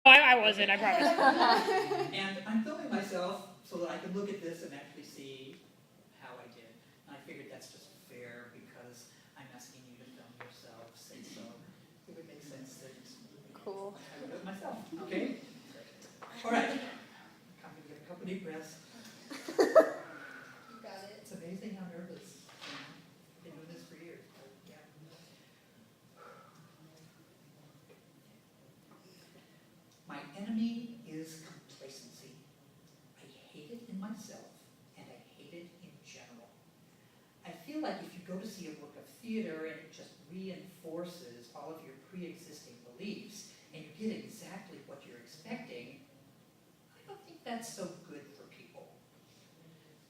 I wasn't, I promise. And I'm filming myself so that I can look at this and actually see how I did. And I figured that's just fair because I'm asking you to film yourselves, and so it would make sense that Cool. I would do it myself. Okay? All right. Get a couple deep breaths. You got it. It's amazing how nervous. I've been doing this for years. But yeah. My enemy is complacency. I hate it in myself, and I hate it in general. I feel like if you go to see a work of theater and it just reinforces all of your pre-existing beliefs, and you get exactly what you're expecting, I don't think that's so good for people.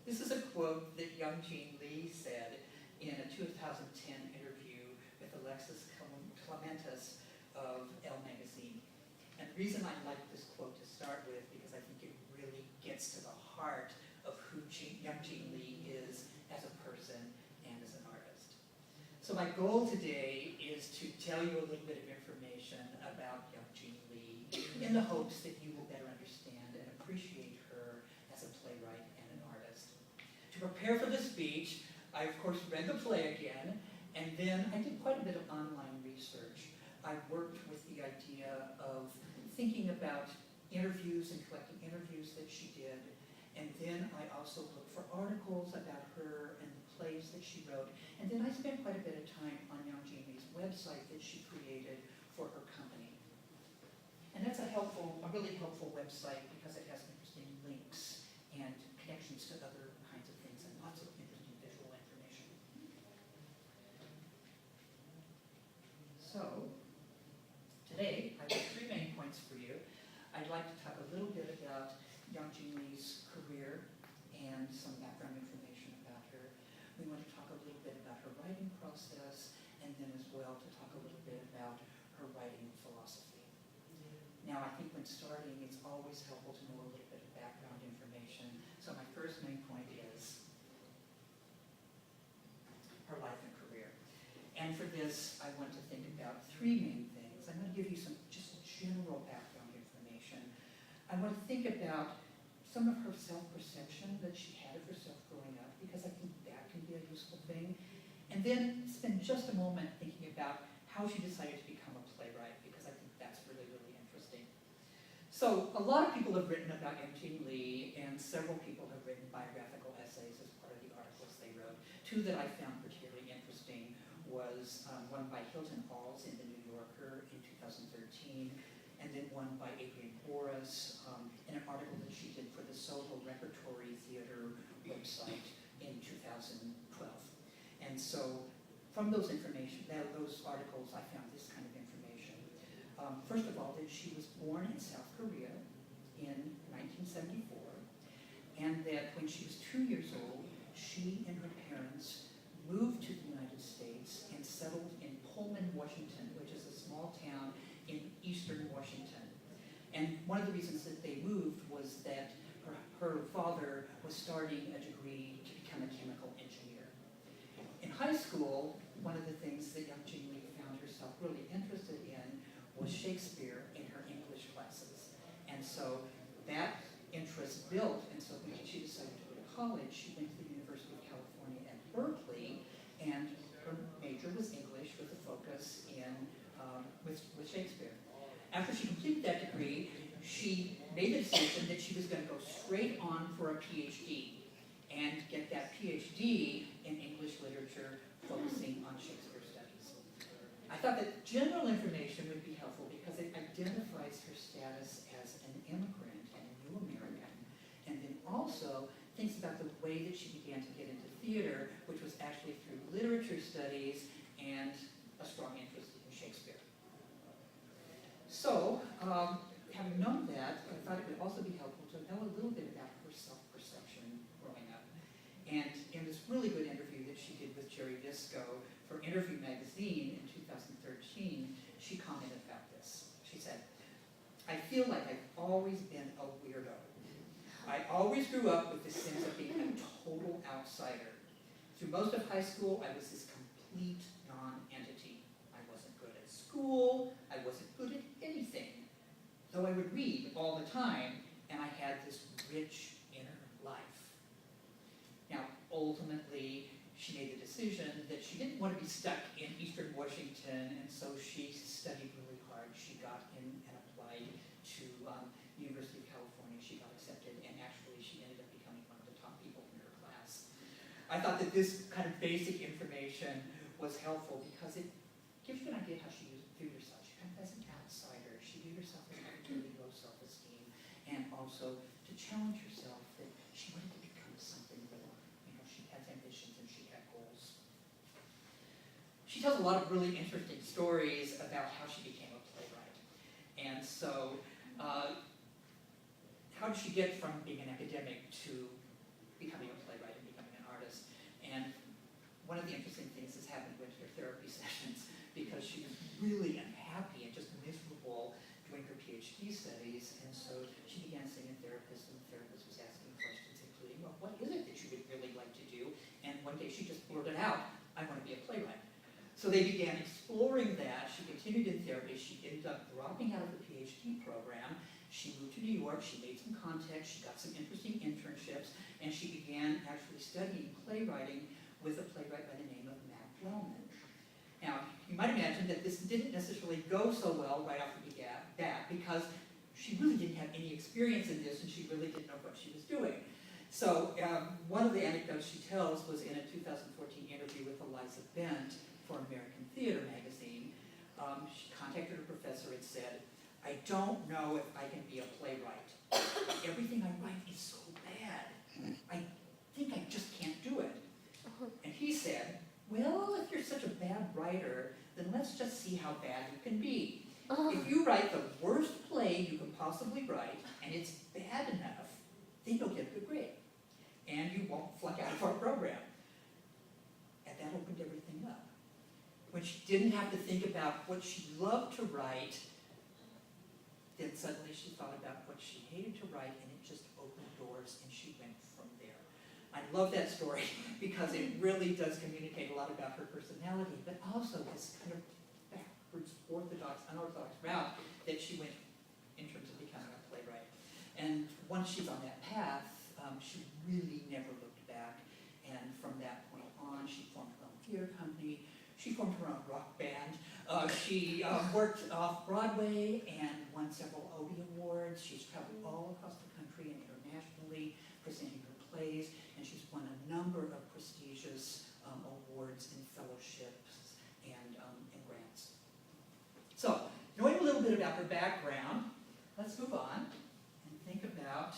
This is a quote that young Jean Lee said in a 2010 interview with Alexis Clementis of Elle magazine. And the reason I like this quote to start with, because I think it really gets to the heart of who young Jean Lee is as a person and as an artist. So my goal today is to tell you a little bit of information about young Jean Lee in the hopes that you will better understand and appreciate her as a playwright and an artist. To prepare for the speech, I of course read the play again, and then I did quite a bit of online research. I worked with the idea of thinking about interviews and collecting interviews that she did, and then I also looked for articles about her and the plays that she wrote, and then I spent quite a bit of time on young Jean Lee's website that she created for her company. And that's a really helpful website because it has interesting links and connections to other kinds of things and lots of interesting visual information. So, today I have 3 main points for you. I'd like to talk a little bit about young Jean Lee's career and some background information about her. We want to talk a little bit about her writing process, and then as well to talk a little bit about her writing philosophy. Now, I think when starting, it's always helpful to know a little bit of background information. So my first main point is her life and career. And for this, I want to think about 3 main things. I'm going to give you some just general background information. I want to think about some of her self-perception that she had of herself growing up, because I think that can be a useful thing. And then spend just a moment thinking about how she decided to become a playwright, because I think that's really, really interesting. So a lot of people have written about young Jean Lee, and several people have written biographical essays as part of the articles they wrote. 2 that I found particularly interesting was one by Hilton Halls in the New Yorker in 2013, and then one by Adrienne Boris in an article that she did for the Soho Repertory Theater website in 2012. And so from those articles, I found this kind of information. First of all, that she was born in South Korea in 1974, and that when she was 2 years old, she and her parents moved to the United States and settled in Pullman, Washington, which is a small town in eastern Washington. And one of the reasons that they moved was that her father was starting a degree to become a chemical engineer. In high school, one of the things that young Jean Lee found herself really interested in was Shakespeare in her English classes. And so that interest built, and so when she decided to go to college, she went to the University of California at Berkeley, and her major was English with a focus in with Shakespeare. After she completed that degree, she made the decision that she was going to go straight on for a PhD and get that PhD in English literature focusing on Shakespeare studies. I thought that general information would be helpful because it identifies her status as an immigrant and a new American, and then also thinks about the way that she began to get into theater, which was actually through literature studies and a strong interest in Shakespeare. So, having known that, I thought it would also be helpful to know a little bit about her self-perception growing up. And in this really good interview that she did with Jerry Visco for Interview magazine in 2013, she commented about this. She said, "I feel like I've always been a weirdo. I always grew up with this sense of being a total outsider. Through most of high school, I was this complete non-entity. I wasn't good at school, I wasn't good at anything. though I would read all the time, and I had this rich inner life. Now, ultimately, she made the decision that she didn't want to be stuck in Eastern Washington, and so she studied really hard. She got in and applied to University of California. She got accepted, and actually she ended up becoming one of the top people in her class. I thought that this kind of basic information was helpful because it gives you an idea how she viewed herself. She kind of as an outsider. She viewed herself as having really low self-esteem, and also to challenge herself that she wanted to become something more. You know, she has ambitions and she had goals. She tells a lot of really interesting stories about how she became a playwright. And so, how did she get from being an academic to becoming a playwright and becoming an artist? And one of the interesting things has happened with her therapy sessions, because she was really unhappy and just miserable doing her PhD studies, and so she began seeing a therapist, and the therapist was asking questions including, well, what is it that you would really like to do? And one day she just blurted out, I want to be a playwright. So they began exploring that. She continued in therapy. She ended up dropping out of the PhD program. She moved to New York. She made some contacts. She got some interesting internships, and she began actually studying playwriting with a playwright by the name of Matt Wellman. Now, you might imagine that this didn't necessarily go so well right off the bat because she really didn't have any experience in this, and she really didn't know what she was doing. So one of the anecdotes she tells was in a 2014 interview with Eliza Bent for American Theater magazine. She contacted her professor and said, I don't know if I can be a playwright. Everything I write is so bad. I think I just can't do it. And he said, well, if you're such a bad writer, then let's just see how bad you can be. If you write the worst play you can possibly write, and it's bad enough, then you'll get a good grade. And you won't flunk out of our program. And that opened everything up. When she didn't have to think about what she loved to write, then suddenly she thought about what she hated to write, and it just opened doors, and she went from there. I love that story because it really does communicate a lot about her personality, but also this kind of backwards, unorthodox route that she went in terms of becoming a playwright. And once she's on that path, she really never looked back. And from that point on, she formed her own theater company. She formed her own rock band. She worked off-Broadway and won several Obie Awards. She's traveled all across the country and internationally presenting her plays, and she's won a number of prestigious awards and fellowships and grants. So, knowing a little bit about her background, let's move on and think about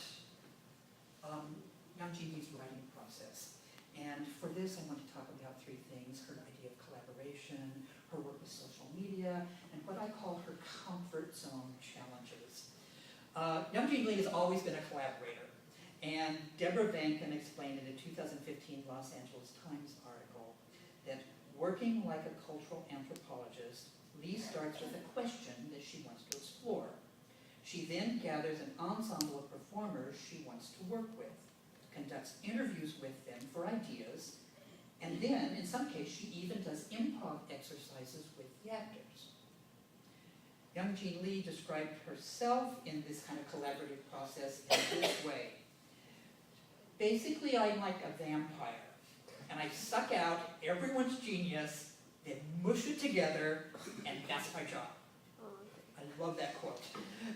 Yang Jin Lee's writing process. And for this, I want to talk about three things: her idea of collaboration, her work with social media, and what I call her comfort zone challenges. Yang Jin Lee has always been a collaborator. And Deborah Vankin explained in a 2015 Los Angeles Times article that working like a cultural anthropologist, Lee starts with a question that she wants to explore. She then gathers an ensemble of performers she wants to work with, conducts interviews with them for ideas, and then, in some cases, she even does improv exercises with the actors. Yang Jin Lee described herself in this kind of collaborative process in this way. Basically, I'm like a vampire, and I suck out everyone's genius, then mush it together, and that's my job. I love that quote.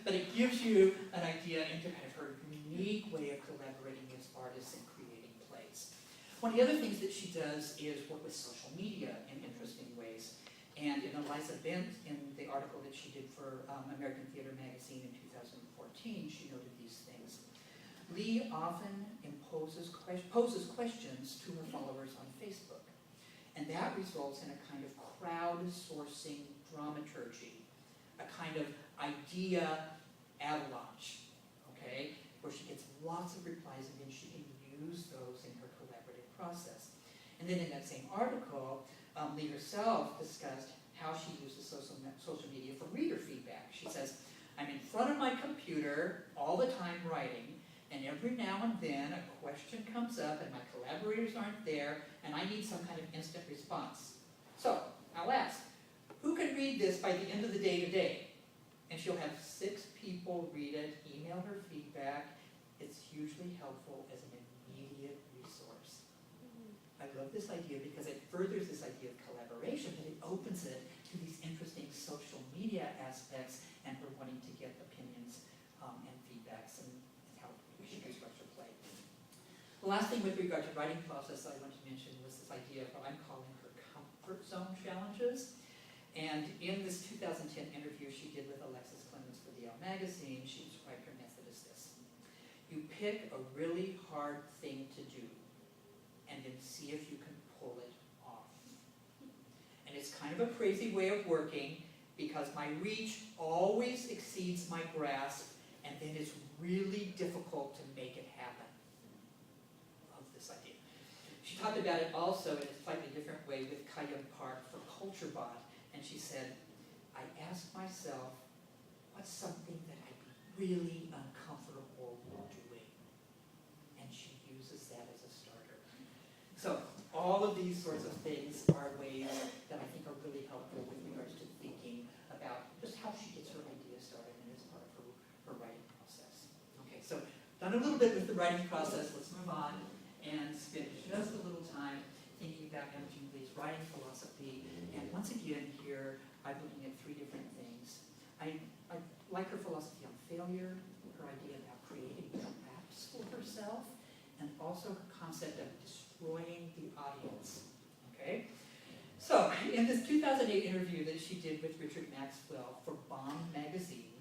But it gives you an idea into kind of her unique way of collaborating with artists and creating plays. One of the other things that she does is work with social media in interesting ways. And in Eliza Bent, in the article that she did for American Theater magazine in 2014, she noted these things. Lee often poses questions to her followers on Facebook. And that results in a kind of crowdsourcing dramaturgy, a kind of idea avalanche, okay, where she gets lots of replies and then she can use those in her collaborative process. And then in that same article, Lee herself discussed how she uses social media for reader feedback. She says, I'm in front of my computer all the time writing, and every now and then a question comes up and my collaborators aren't there, and I need some kind of instant response. So, I'll ask, who can read this by the end of the day today? And she'll have 6 people read it, email her feedback. It's hugely helpful as an immediate resource. I love this idea because it furthers this idea of collaboration, but it opens it to these interesting social media aspects and her wanting to get opinions and feedbacks and how she can structure play. The last thing with regard to writing process I want to mention was this idea of what I'm calling her comfort zone challenges. And in this 2010 interview she did with Alexis Clemens for the Elle magazine, she described her method as this. You pick a really hard thing to do and then see if you can pull it off. And it's kind of a crazy way of working because my reach always exceeds my grasp, and then it's really difficult to make it happen. Love this idea. She talked about it also in a slightly different way with Kayum Park for CultureBot, and she said, I asked myself, what's something that I'd be really uncomfortable doing? And she uses that as a starter. So all of these sorts of things are ways that I think are really helpful with regards to thinking about just how she gets her ideas started and as part of her writing process. Okay, so done a little bit with the writing process. Let's move on and spend just a little time thinking about Imogen Lee's writing philosophy. And once again here, I'm looking at 3 different things. I like her philosophy on failure, her idea about creating traps for herself, and also her concept of destroying the audience. Okay? So, in this 2008 interview that she did with Richard Maxwell for Bomb magazine,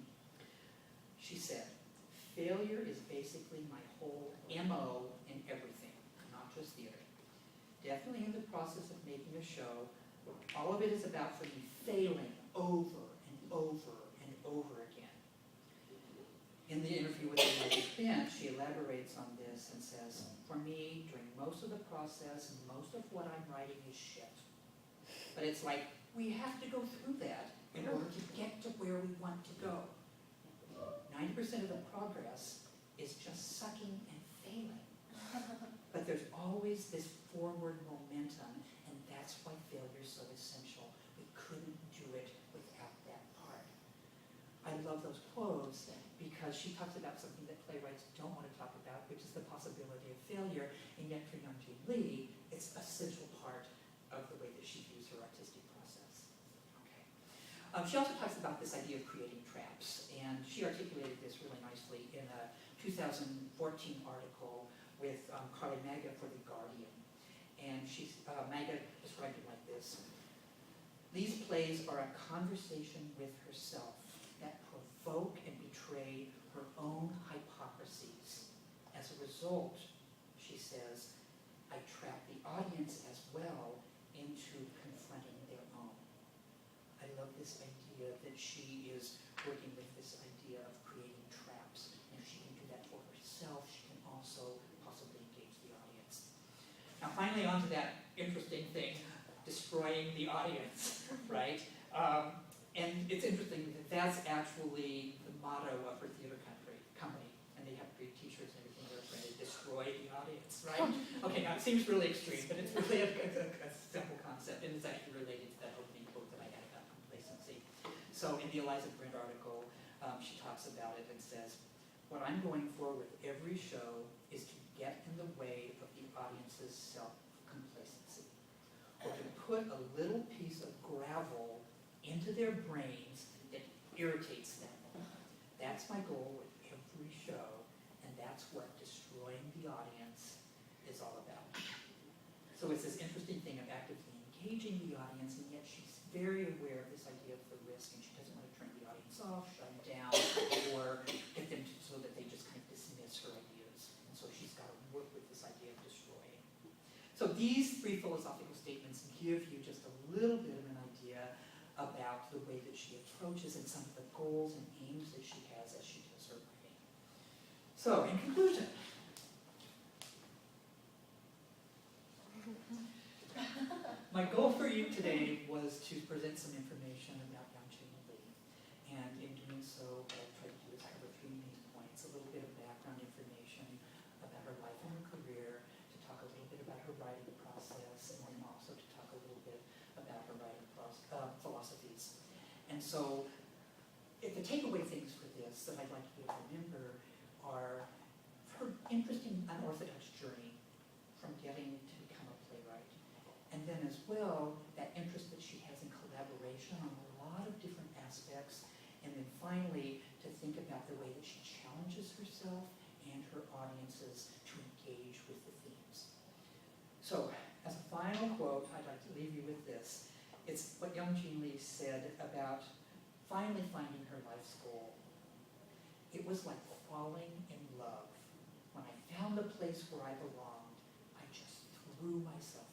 she said, failure is basically my whole MO in everything, not just theater. Definitely in the process of making a show, all of it is about for me failing over and over and over again. In the interview with Elizabeth Bench, she elaborates on this and says, for me, during most of the process, most of what I'm writing is shit. But it's like, we have to go through that in order to get to where we want to go. 90% of the progress is just sucking and failing. But there's always this forward momentum, and that's why failure is so essential. We couldn't do it without that part. I love those quotes because she talks about something that playwrights don't want to talk about, which is the possibility of failure, and yet for Imogen Lee, it's an essential part of the way that she views her artistic process. Okay. She also talks about this idea of creating traps, and she articulated this really nicely in a 2014 article with Carly Maga for The Guardian. And Maga described it like this. These plays are a conversation with herself that provoke and betray her own hypocrisies. As a result, she says, I trap the audience as well into confronting their own. I love this idea that she is working with this idea of creating traps. And if she can do that for herself, she can also possibly engage the audience. Now finally onto that interesting thing, destroying the audience, right? And it's interesting that that's actually the motto of her theater company. And they have great t-shirts and everything that are printed, destroy the audience, right? Okay, now it seems really extreme, but it's really a simple concept, and it's actually related to that opening quote that I had about complacency. So in the Eliza Brent article, she talks about it and says, what I'm going for with every show is to get in the way of the audience's self-complacency, or to put a little piece of gravel into their brains that irritates them. That's my goal with every show, and that's what destroying the audience is all about. So it's this interesting thing of actively engaging the audience, and yet she's very aware of this idea of the risk, and she doesn't want to turn the audience off, shut them down, or get them so that they just kind of dismiss her ideas. And so she's got to work with this idea of destroying. So these 3 philosophical statements give you just a little bit of an idea about the way that she approaches and some of the goals and aims that she has as she does her writing. So, in conclusion, my goal for you today was to present some information about Imogen Lee. And in doing so, what I've tried to do is cover 3 main points: a little bit of background information about her life and her career, to talk a little bit about her writing process, and then also to talk a little bit about her writing philosophies. And so, at the the takeaway things for this that I'd like you to remember are her interesting, unorthodox journey from getting to become a playwright. And then as well, that interest that she has in collaboration on a lot of different aspects. And then finally, to think about the way that she challenges herself and her audiences to engage with the themes. So, as a final quote, I'd like to leave you with this. It's what young Jean Lee said about finally finding her life's goal. It was like falling in love. When I found the place where I belonged, I just threw myself